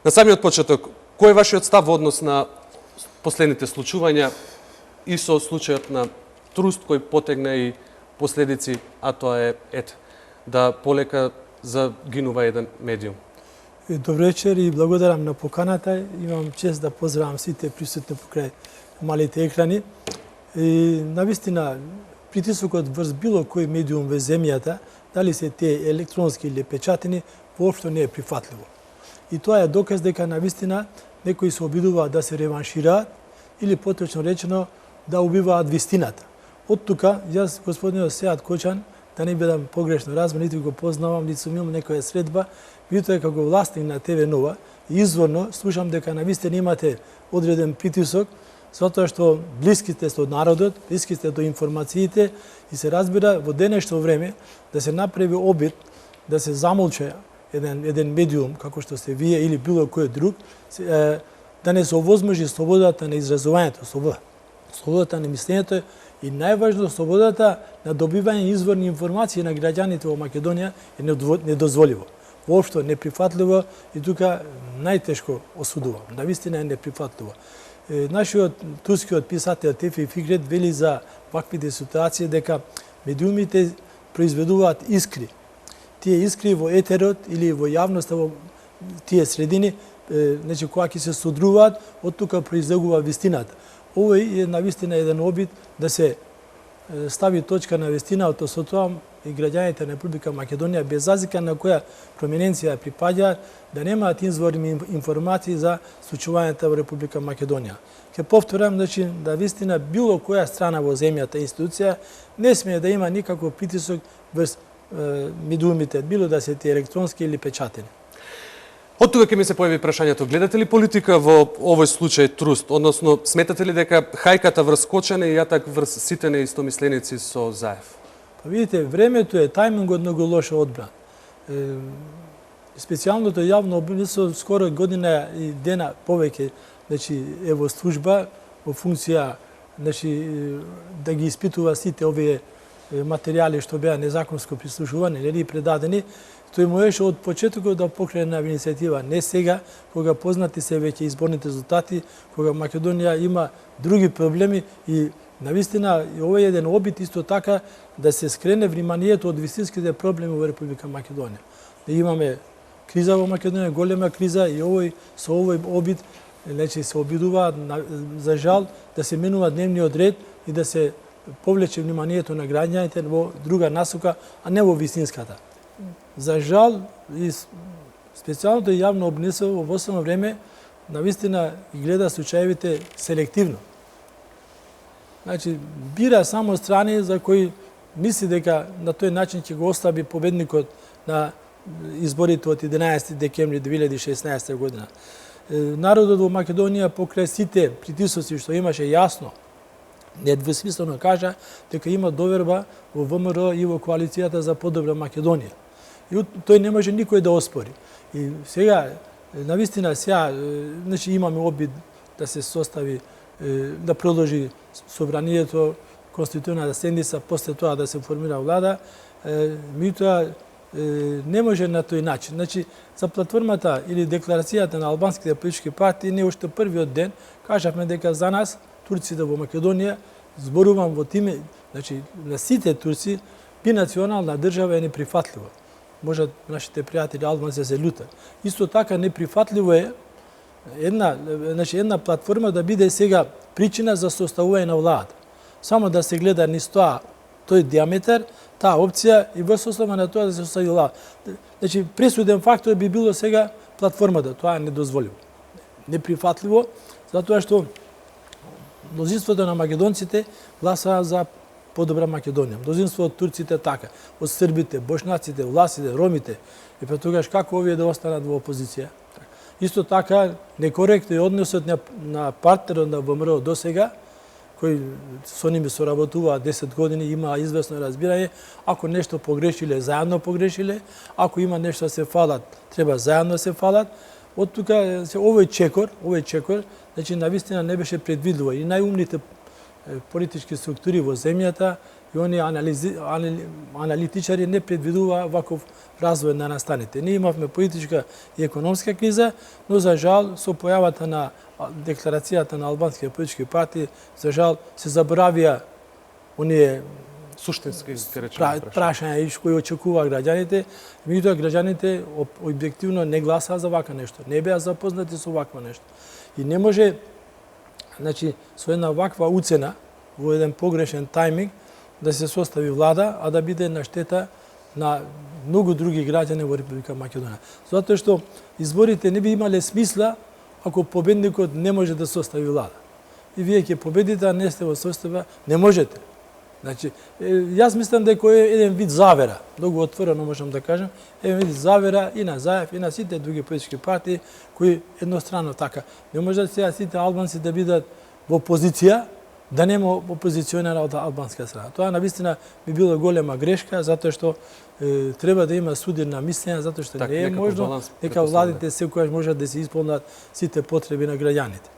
На самиот почеток, кој е вашиот став во однос на последните случувања и со случајот на Труст кој потегна и последици, а тоа е да полека загинува еден медиум? Добро вечер и благодарам на поканата. Имам чест да поздравам сите присутни покрај малите екрани. И навистина притисокот врз било кој медиум во земјата, дали се тие електронски или печатени, воопшто не е прифатливо. И тоа е доказ дека навистина некои се обидуваат да се реваншираат или поточно речено да убиваат вистината. Од тука, јас, господинот Сеат Кочан, да не бидам погрешно разбран, ниту го познавам, ниту сум имал некоја средба, меѓутоа како власник на ТВ Нова, изворно слушам дека навистина имате одреден притисок, затоа што блиски сте со народот, блиски сте до информациите и се разбира во денешно време да се направи обид да се замолча еден медиум, како што сте вие или било кој друг, да не се овозможи слободата на изразувањето, слободата на мислењето и најважно слободата на добивање изворни информации на граѓаните во Македонија е недозволиво. Воопшто неприфатливо и тука најтешко осудувам. Навистина е неприфатливо. Нашиот турскиот писател Тефи Фикрет вели за ваквите ситуации дека медиумите произведуваат искри. Тие искри во етерот или во јавноста во тие средини, значи кога ќе се содруваат, од тука произлегува вистината. Овој е навистина еден обид да се стави точка на вистината, со тоа и граѓаните на Република Македонија, без разлика на која проминенција припаѓаат, да немаат изворни информации за случувањата во Република Македонија. Ке повторам, значи, да вистина било која страна во земјата институција не смее да има никаков притисок врз медиумите, било да се тие електронски или печатени. Од тука ќе ми се појави прашањето, гледате ли политика во овој случај Труст, односно сметате ли дека хајката врз Кочан е јатак врз сите неистомисленици со Заев? Па видите, времето е тајмингот многу лошо одбран. Специјалното јавно обвинство скоро година и дена повеќе, значи е во служба, во функција, значи да ги испитува сите овие материјали што беа незаконско прислушувани или предадени. Тој можеше од почетокот да покрене иницијатива, не сега, кога познати се веќе изборните резултати, кога Македонија има други проблеми и навистина овој е еден обид исто така да се скрене вниманието од вистинските проблеми во Република Македонија. Да имаме криза во Македонија, голема криза и со овој обид значи се обидуваат за жал да се менува дневниот ред и да се повлече вниманието на граѓаните во друга насока, а не во вистинската. За жал, и специјалното јавно обвинство во последно време навистина ги гледа случаевите селективно. Значи, бира само страни за кои мисли дека на тој начин ќе го ослаби победникот на изборите од 11 декември 2016 година. Народот во Македонија покрај сите притисоци што имаше јасно, недвосмислено кажа дека има доверба во ВМРО и во коалицијата за подобра Македонија. И тој не може никој да оспори. И сега, навистина, значи имаме обид да се состави, да продолжи собранието, конституционална седница, после тоа да се формира влада, меѓутоа не може на тој начин. Значи, за платформата или декларацијата на албанските политички партии, не уште првиот ден кажавме дека за нас, турците во Македонија, зборувам во тиме, значи, на сите турци, бинационална држава е неприфатлива. Можат нашите пријатели албанци да се љутат. Исто така неприфатливо е една платформа да биде сега причина за составување на владата. Само да се гледа низ тој диаметар, таа опција и во основа на тоа да се состави влада. Значи, пресуден фактор би било сега платформата, тоа е недозволиво. Неприфатливо, затоа што мнозинството на македонците гласаа за подобра Македонија. Мнозинство од турците така, од србите, бошнаците, власите, ромите. И па тогаш како овие да останат во опозиција? Исто така, некоректно е односот на партнерот на ВМРО до сега, кој со ними соработува 10 години, има известно разбирање, ако нешто погрешиле, заедно погрешиле, ако има нешто да се фалат, треба заедно се фалат. Од тука овој чекор, значи навистина не беше предвидливо и најумните политички структури во земјата и они аналитичари не предвидува ваков развој на настаните. Ние имавме политичка и економска криза, но за жал со појавата на декларацијата на албанските политички партии, за жал се заборавија оние суштински речени прашања кои очекува граѓаните, меѓутоа граѓаните објективно не гласаа за вака нешто, не беа запознати со вакво нешто. И не може, значи, со една ваква уцена, во еден погрешен тајминг, да се состави влада, а да биде на штета на многу други граѓани во Република Македонија. Затоа што изборите не би имале смисла ако победникот не може да состави влада. И вие ќе победите, а не сте во состава, не можете. Значи, јас мислам дека е еден вид завера, многу отворено можам да кажам, еден вид завера и на Заев и на сите други политички партии кои едностранно така. Не може да сега сите албанци да бидат во опозиција, да нема опозиционера од албанска страна. Тоа навистина би било голема грешка, затоа што треба да има судирна мислење, затоа што не е можно дека владите секогаш можат да се исполнат сите потреби на граѓаните.